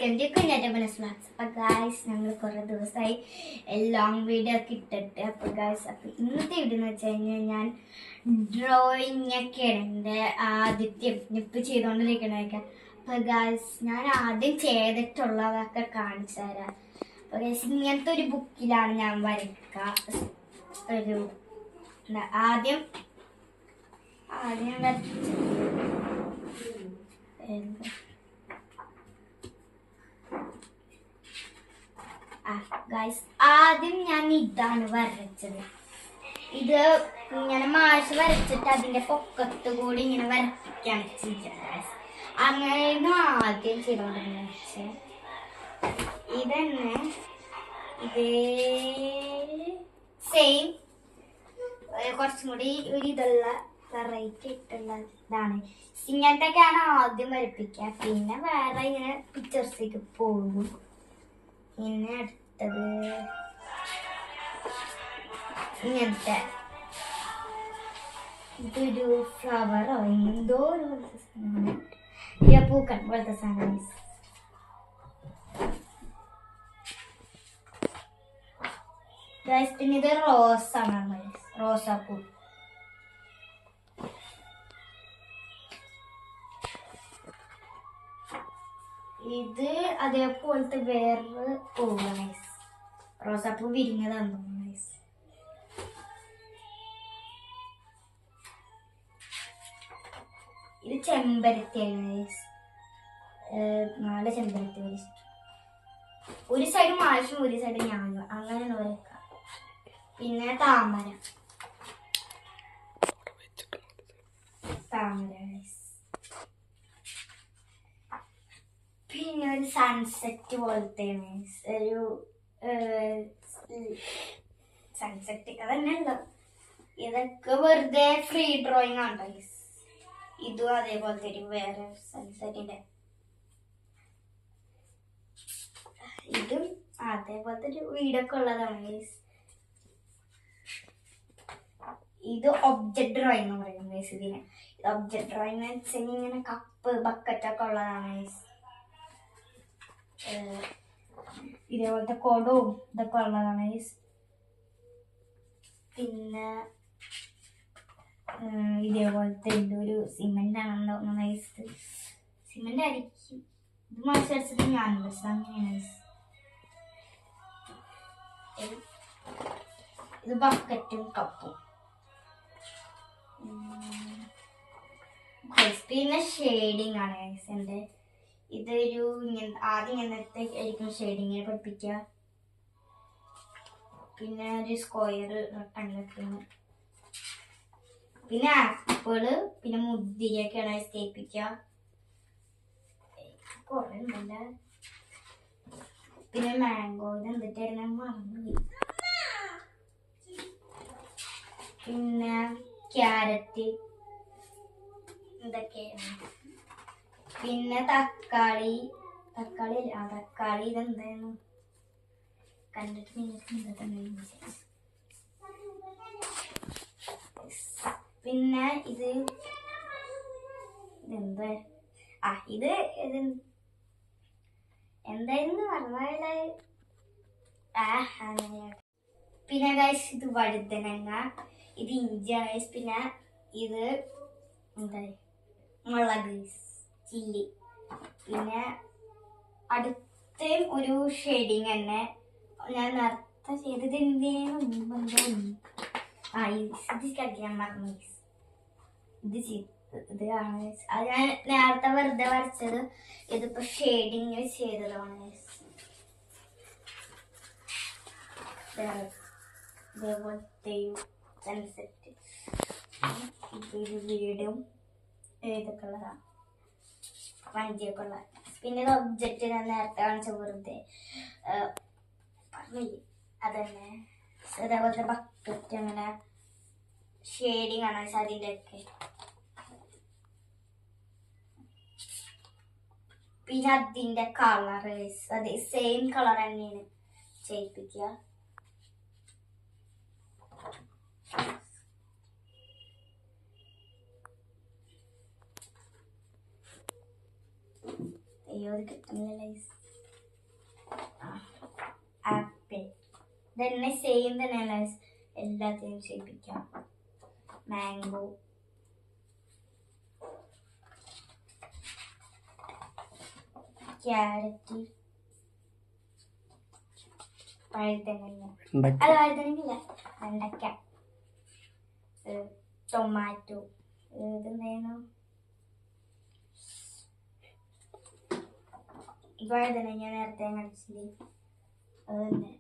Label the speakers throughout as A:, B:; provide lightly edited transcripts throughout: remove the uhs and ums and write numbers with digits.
A: Welcome to കുഞ്ഞാറ്റപ്പനസ് vlogs. അപ്പോൾ guys ഞങ്ങൾ കുറേ ദിവസമായി ലോങ് വീഡിയോ ഒക്കെ ഇട്ടിട്ട്. അപ്പോൾ ഗായ്സ് ഇന്നത്തെ വീഡിയോ എന്ന് വെച്ച് കഴിഞ്ഞാൽ ഞാൻ ഡ്രോയിങ് ഒക്കെയാണ് എൻ്റെ ആദ്യത്തെ ഇപ്പോൾ ചെയ്തുകൊണ്ടിരിക്കണതൊക്കെ. അപ്പോൾ ഗായ്സ് ഞാൻ ആദ്യം ചെയ്തിട്ടുള്ളതൊക്കെ കാണിച്ചു തരാം. അപ്പോൾ ഗായ്സ് ഇങ്ങനത്തെ ഒരു ബുക്കിലാണ് ഞാൻ വരയ്ക്കുക. ഒരു ആദ്യം ആദ്യം ഞാൻ ഇതാണ് വരച്ചത്. ഇത് ഇങ്ങനെ മാഷ് വരച്ചിട്ട് അതിന്റെ പൊക്കത്ത് കൂടി ഇങ്ങനെ വരയ്ക്കാൻ ചെയ്തത്. അങ്ങനെയായിരുന്നു ആദ്യം ചെയ്തോണ്ടിരുന്നത്. പക്ഷെ ഇതന്നെ ഇതേ സെയിം കുറച്ചും കൂടി ഒരു ഇതുള്ള വെറൈറ്റി ഇട്ടുള്ള ഇതാണ്. ഇങ്ങനത്തെയൊക്കെയാണ് ആദ്യം വരപ്പിക്കുക. പിന്നെ വേറെ ഇങ്ങനെ പിക്ചേഴ്സിലേക്ക് പോകും. പിന്നെ അടുത്തത് ഇങ്ങനത്തെ ഇതൊരു ഫ്ലവറോ എന്തോ ഒരു പോലത്തെ സാധനമാണ്. പൂക്കൾ പോലത്തെ സാധനം. പിന്നെ ഇത് റോസാണ്, റോസാപ്പൂ. ഇത് അതേപോലത്തെ വേറൊരു പൂവാണ്. റോസാപ്പൂ വിരിഞ്ഞതാണ്. ഇത് ചെമ്പരത്തിയാണ്. 4 ചെമ്പരത്തി വരച്ചിട്ട് ഒരു സൈഡ് മാഷും ഒരു സൈഡ് ഞാനും അങ്ങനെയാണ് വരയ്ക്കുക. പിന്നെ താമര പിന്നെ ഒരു സൺസെറ്റ് പോലത്തെ ഒരു സൺസെറ്റ് അതന്നെയല്ലോ. ഇതൊക്കെ വെറുതെ ഫ്രീ ഡ്രോയിങ് ആണ്. ഇതും അതേപോലത്തെ ഒരു വേറെ സൺസെറ്റിന്റെ ഇതും അതേപോലത്തെ ഒരു വീടൊക്കെ ഉള്ളതാണ്. ഇത് ഒബ്ജക്ട് ഡ്രോയിങ് എന്ന് പറയുന്നത്. ഇതിന് ഒബ്ജക്ട് ഡ്രോയിങ് എന്ന് വെച്ചാൽ ഇങ്ങനെ കപ്പ് ബക്കറ്റൊക്കെ ഉള്ളതാണ്. ഇതേപോലത്തെ കൊടവും ഇതൊക്കെ ഉള്ളതാണ്. പിന്നെ ഇതേപോലത്തെ ഒരു സിമെന്റ് ആണല്ലോ. സിമെന്റ് ആയിരിക്കും. ഇത് മത്സരിച്ചിട്ട് ഞാൻ അങ്ങനെയാണ്. ഇത് ബക്കറ്റും കപ്പും. പിന്നെ ഷെയ്ഡിങ് ആണ് എൻ്റെ. ഇതൊരു ആദ്യം ഇങ്ങനത്തെ ആയിരിക്കും ഷെയ്ഡിങ്ങിനെ പഠിപ്പിക്കുക. പിന്നെ ഒരു സ്ക്വയർ റെക്ടാങ്കിൾ, പിന്നെ ആപ്പിള്, പിന്നെ മുന്തിരിയൊക്കെയാണ് തേപ്പിക്കുക. കുറെ ഉണ്ടല്ല. പിന്നെ മാംഗോ. ഇത് എന്തിട്ടായിരുന്നു മറന്നുപോയി. പിന്നെ ക്യാരറ്റ് ഇതൊക്കെയാണ്. പിന്നെ തക്കാളി ഇതെന്തായിരുന്നു കണ്ടിട്ട് പിന്നെ ഇത് ഇതെന്താ ഇത് എന്തായിരുന്നു പറഞ്ഞ. പിന്നെ ഗൈസ് ഇത് വഴുതനങ്ങ, ഇത് ഇഞ്ചിയാണ്. പിന്നെ ഇത് എന്താ മുളക്, ചില്ലി. പിന്നെ അടുത്ത ഒരു ഷെയ്ഡിങ് തന്നെ ഞാൻ നേരത്തെ ചെയ്തത് എന്തിനും ഇത് കഴിക്കാൻ മറന്നു. ഇത് ആണ് അത് ഞാൻ നേരത്തെ വെറുതെ വരച്ചത്. ഇതിപ്പോ ഷെയ്ഡിങ് ചെയ്തതാണ്. ഇതേപോലത്തെ സൺസെറ്റ്. ഇതൊരു വീടും ഇതൊക്കെ ഉള്ളതാണ്, വഞ്ചിയൊക്കെ ഉള്ള. പിന്നെ ഇത് ഒബ്ജക്റ്റ് ഞാൻ നേരത്തെ കാണിച്ച വെറുതെ പറഞ്ഞില്ലേ അതന്നെ. അതേപോലത്തെ ബക്കറ്റ് അങ്ങനെ ഷെയ്ഡിങ് ആണ് അതിൻ്റെ ഒക്കെ. പിന്നെ അതിൻ്റെ കളർ അതെ സെയിം കളർ തന്നെയാണ് ചെയ്യിപ്പിക്കുക. അയ്യോ അത് കിട്ടുന്നില്ല. തന്നെ സെയിം തന്നെയല്ല എല്ലാത്തിനും ചെയ്യിപ്പിക്കാം. മാംഗോ, ക്യാരറ്റ്, വഴുതനങ്ങ, അത് വഴുതനങ്ങില്ല, വെണ്ടയ്ക്ക, ടൊമാറ്റോ, ഇതെന്തായിരുന്നു വഴുതനങ്ങ നേരത്തെ കടിച്ചില്ലേ, അത് തന്നെ,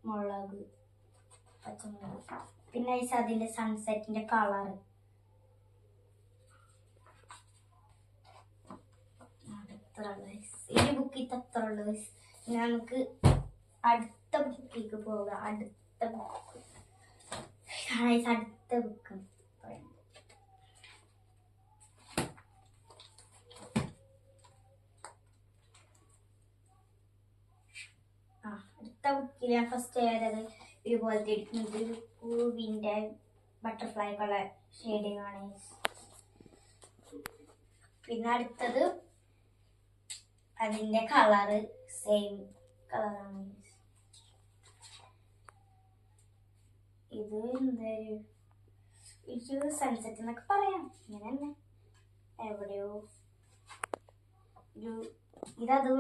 A: മുളക്, പച്ചമുളക്, പിന്നെ അതിന്റെ സൺസെറ്റിന്റെ കളറ്. ഈ ബുക്കിൽ അത്ര ഉള്ളു. നമുക്ക് അടുത്ത ബുക്കിലേക്ക് പോകാം. അടുത്ത ബുക്ക് അടുത്ത ബുക്ക് അടുത്ത ബുക്കിൽ ഞാൻ ഫസ്റ്റ് ചെയ്തത് ഇതുപോലത്തെ ഒരു പൂവിന്റെ ബട്ടർഫ്ലൈ കളർ ഷെയ്ഡിങ് ആണ്. പിന്നെ അടുത്തത് അതിന്റെ കളറ് സെയിം കളറാണ്. ഇത് എന്താ സൺസെറ്റ് എന്നൊക്കെ പറയാം. ഇങ്ങനെ തന്നെ എവിടെയോ ഒരു ഇതത്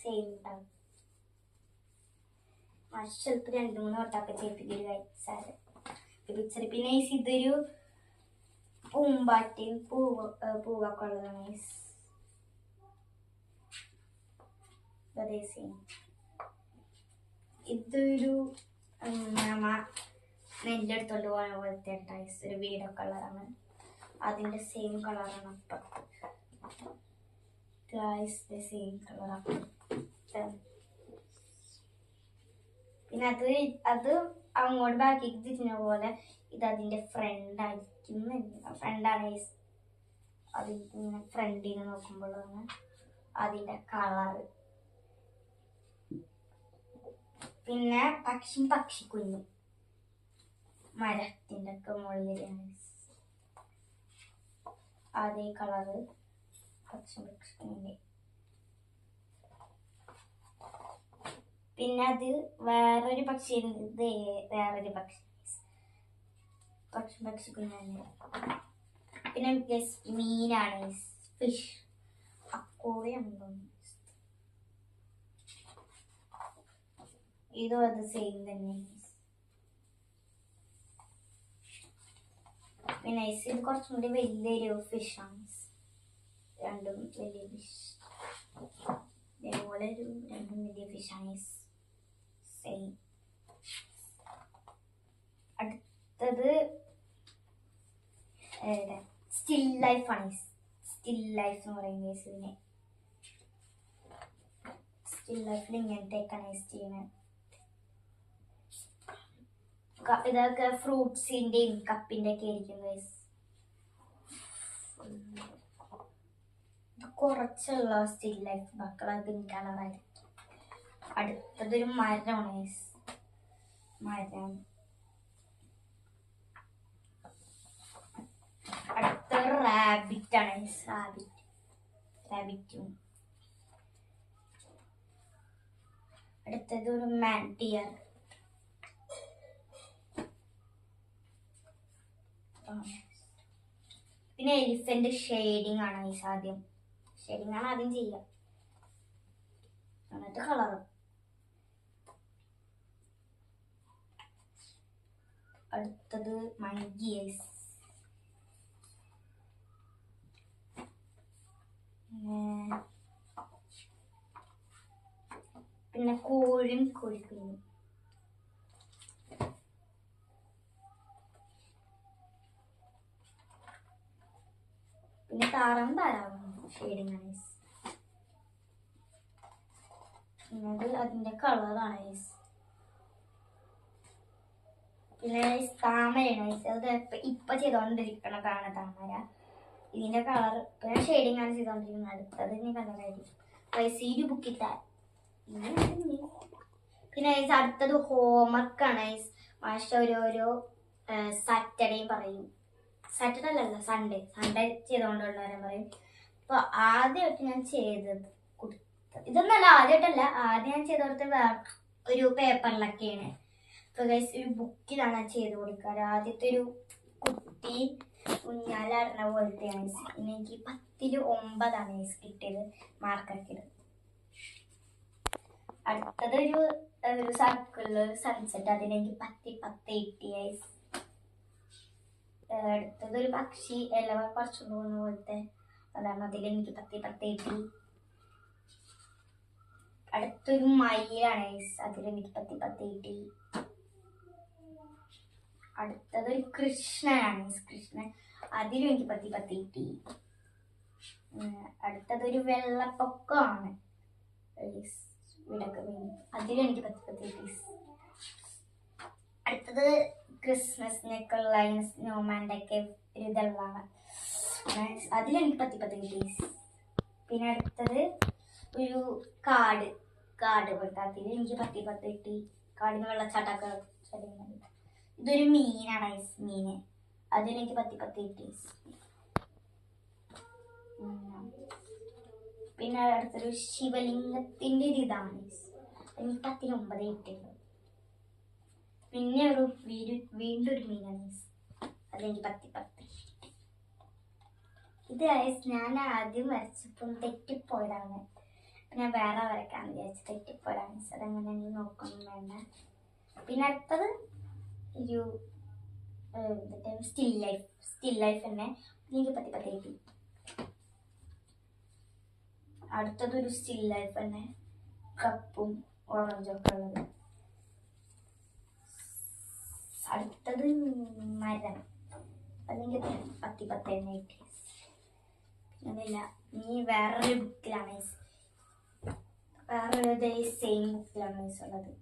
A: സെയിം ഉണ്ടാവും. ചിലപ്പോൾ 2-3 വട്ടമൊക്കെ ചെയ്യിപ്പിക്കൊരു പിക്ചർ. പിന്നെ ഇതൊരു പൂമ്പാറ്റയും പൂവൊക്കെ ഉള്ളതാണ്. ഇതൊരു നെല്ലെടുത്തോണ്ട് പോകാൻ പോലത്തെ ഒരു വീടൊക്കെ ഉള്ളതാണ്. അതിന്റെ സെയിം കളറാണ് സെയിം കളറാണ്. പിന്നെ അത് അങ്ങോട്ട് ബാക്കിക്ക് തിരിഞ്ഞ പോലെ ഇത് അതിന്റെ ഫ്രണ്ടാണ്. അതിങ്ങനെ ഫ്രണ്ടിന് നോക്കുമ്പോഴാണ് അതിന്റെ കളറ്. പിന്നെ പക്ഷിക്കുഞ്ഞു മരത്തിന്റെ ഒക്കെ മുകളിലാണ് അതേ കളറ് പക്ഷിക്കുഞ്ഞിന്റെ. പിന്നെ അത് വേറൊരു പക്ഷി, വേറൊരു പക്ഷിക്കുഞ്ഞാണ്. പിന്നെ മീനാണ്, ഫിഷ്, അക്കോറിയുണ്ടോ. ഇതും അത് സെയിം തന്നെ. പിന്നെ ഇത് കുറച്ചും കൂടി വലിയൊരു ഫിഷാണ്. രണ്ടും വലിയ ഫിഷ്, ഇതേപോലെ രണ്ടും വലിയ ഫിഷാണ് സെയിം. അടുത്തത് സ്റ്റിൽ ലൈഫാണ്. സ്റ്റിൽ ലൈഫ് എന്ന് പറയുന്നത് ഇതിനെ സ്റ്റിൽ ലൈഫിൽ ഇങ്ങനത്തേക്കാണ് ചെയ്യുന്നത്. ഇതൊക്കെ ഫ്രൂട്ട്സിന്റെയും കപ്പിന്റെ ഒക്കെ ആയിരിക്കും. കുറച്ചുള്ള സ്റ്റിൽ ലൈഫ് മക്കളെ പിങ്ക് കളറായിരിക്കും. അടുത്തതൊരു മരമാണ്. മരം. അടുത്തൊരു റാബിറ്റ് ആണ്. റാബിറ്റും. അടുത്തത് ഒരു മാൻഡിയർ. പിന്നെ എലിഫന്റ് ഷെയ്ഡിങ് ആണ്. ആദ്യം ചെയ്യുക. എന്നിട്ട് കളറും. അടുത്തത് മങ്കിയസ്. പിന്നെ കോഴിക്കുഞ്ഞും. പിന്നെ താറാവും ഷെയ്ഡിങ് ആണ്. അത് അതിന്റെ കളറാണ്. പിന്നെ താമരയാണ്. അത് ഇപ്പൊ ചെയ്തോണ്ടിരിക്കണതാണ് താമര. ഇതിന്റെ കളർ ഇപ്പൊ ഷെയ്ഡിങ് ആണ് ചെയ്തോണ്ടിരിക്കുന്നത്. അടുത്തത് ഇനി കളറായിരിക്കും. ബുക്കിത്താൻ. പിന്നെ അടുത്തത് ഹോംവർക്കാണ്. മാഷ ഓരോരോ സാറ്റർഡേയും പറയും. സാറ്റർഡേ അല്ലല്ല, സൺഡേ ചെയ്തോണ്ടുള്ളവരെ പറയും. അപ്പൊ ആദ്യമായിട്ട് ഞാൻ ചെയ്തത് ഇതൊന്നല്ല, ആദ്യമായിട്ടല്ല. ആദ്യം ഞാൻ ചെയ്ത് കൊടുത്ത ഒരു പേപ്പറിലൊക്കെയാണ്. ഇപ്പൊ ഗൈസ് ഒരു ബുക്കിലാണ് ചെയ്ത് കൊടുക്കാറ്. ആദ്യത്തെ ഒരു കുട്ടി കുഞ്ഞാലാടുന്ന പോലത്തെയാണ് ഗൈസ്. പിന്നെ എനിക്ക് 10-9 ഗൈസ് കിട്ടിയത് മാർക്കൊക്കെ. അടുത്തത് ഒരു സർക്കിളിൽ ഒരു സൺസെറ്റ്, അതിനെനിക്ക് 10 കിട്ടി ഗൈസ്. അടുത്തത് ഒരു പക്ഷി ഇല പറിച്ചുകൊണ്ട് പോകുന്ന പോലത്തെ, അതാണ്, അതിലെനിക്ക് 10 കിട്ടി. അടുത്തൊരു മയിലാണ് ഗൈസ്, അതിലെനിക്ക് 10 കിട്ടി. അടുത്തതൊരു കൃഷ്ണനാണ് ഗൈസ്, കൃഷ്ണൻ, അതിലും എനിക്ക് 10 കിട്ടി. അടുത്തതൊരു വെള്ളപ്പൊക്കമാണ് ഗൈസ്, വീടൊക്കെ വീണു, അതിലും എനിക്ക് 10 കിട്ടി. അടുത്തത് ക്രിസ്മസിനൊക്കെ ഉള്ള സ്നോമാൻ്റെ ഒക്കെ ഒരു ഇതുള്ളതാണ്, അതിലെനിക്ക് 10 കിട്ടി. പിന്നെ അടുത്തത് ഒരു കാട് പോലത്തെ, അതിൽ എനിക്ക് 10 കിട്ടി. കാടിന് വെള്ളച്ചാട്ടമൊക്കെ ചടിയുന്നുണ്ട്. ഇതൊരു മീനാണ് ഗൈസ്, മീന്, അതിലെനിക്ക് 10 കിട്ടി. പിന്നെ അടുത്തൊരു ശിവലിംഗത്തിന്റെ ഒരു ഇതാണ് ഗൈസ്, എനിക്ക് 10-9 കിട്ടിയത്. പിന്നെ വീണ്ടും ഒരു മീനാണ് ഗൈസ്, അതെനിക്ക് 10. ഇത് ഗൈസ് ഞാൻ ആദ്യം വരച്ചപ്പം തെറ്റിപ്പോയതാണ്. ഞാൻ വേറെ വരയ്ക്കാന്ന് വിചാരിച്ചു, തെറ്റിപ്പോയതാണ്. അതങ്ങനെ നോക്കണം വേണ്ട. പിന്നെ അടുത്തത് ഒരു സ്റ്റിൽ ലൈഫ് തന്നെ, എനിക്ക് 10 കിട്ടി. അടുത്തതൊരു സ്റ്റിൽ ലൈഫ് തന്നെ, കപ്പും ഓറഞ്ചൊക്കെ ഉള്ളത്. അടുത്തത് മരം, അല്ലെങ്കിൽ 10 തന്നെ കിട്ടി. ഒന്നുമില്ല, ഇനി വേറൊരു ബുക്കിലാണ്, വേറൊരു സെയിം ബുക്കിലാണ് ഉള്ളത്.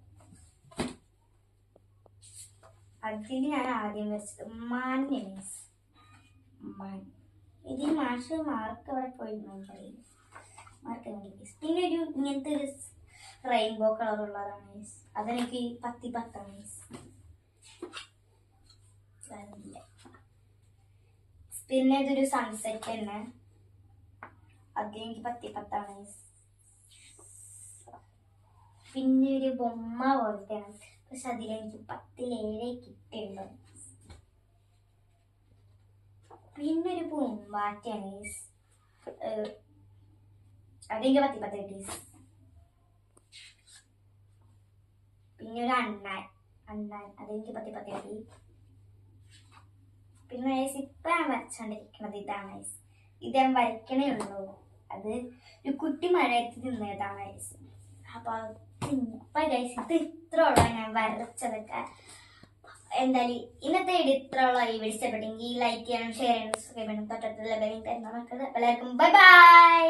A: അതിൽ ഞാൻ ആദ്യം വരച്ചത് മാന്. ഇതിൽ മാഷ് മാർക്ക് അവിടെ പോയി നോക്കറിയില്ല, മാർക്ക് കിട്ടി. പിന്നെ ഒരു ഇങ്ങനത്തെ ഒരു റെയിൻബോ കളർ ഉള്ളതാണ്, അതെനിക്ക് 10 പിന്നെ ഇതൊരു സൺസെറ്റ് തന്നെ, അതെനിക്ക് 10 പിന്നെ ഒരു ബൊമ്മ പോലത്തെയാണ്, പക്ഷെ അതിലെനിക്ക് 10 കിട്ടിയുള്ളൂ. പിന്നെ ഒരു പൂമ്പാറ്റയാണ്, അതെനിക്ക് 10 കിട്ടി. പിന്നെ ഒരു അണ്ണാൻ, അതെനിക്ക് 10 കിട്ടി. പിന്നെ ഇപ്പൊ ഞാൻ വരച്ചോണ്ടിരിക്കുന്നത് ഇതാണ്, ഇത് ഞാൻ വരയ്ക്കണേ ഉള്ളൂ. അത് ഒരു കുട്ടി മഴയത്ത് തിന്നതാണ്. അപ്പൊ ഇത് ഇത്ര ഉള്ള ഞാൻ വരച്ചതൊക്കെ. എന്തായാലും ഇന്നത്തെ വീഡിയോ ഇത്ര ഉള്ള. ഈ വീഡിയോ ഇഷ്ടപ്പെട്ടെങ്കിൽ ലൈക്ക് ചെയ്യണം, ഷെയർ ചെയ്യണം, സബ്സ്ക്രൈബ് ചെയ്യണം, തൊട്ടടുത്തുള്ള ബെല്ലിംഗ് തരുന്ന മക്കൾ എല്ലാവർക്കും ബൈ ബൈ.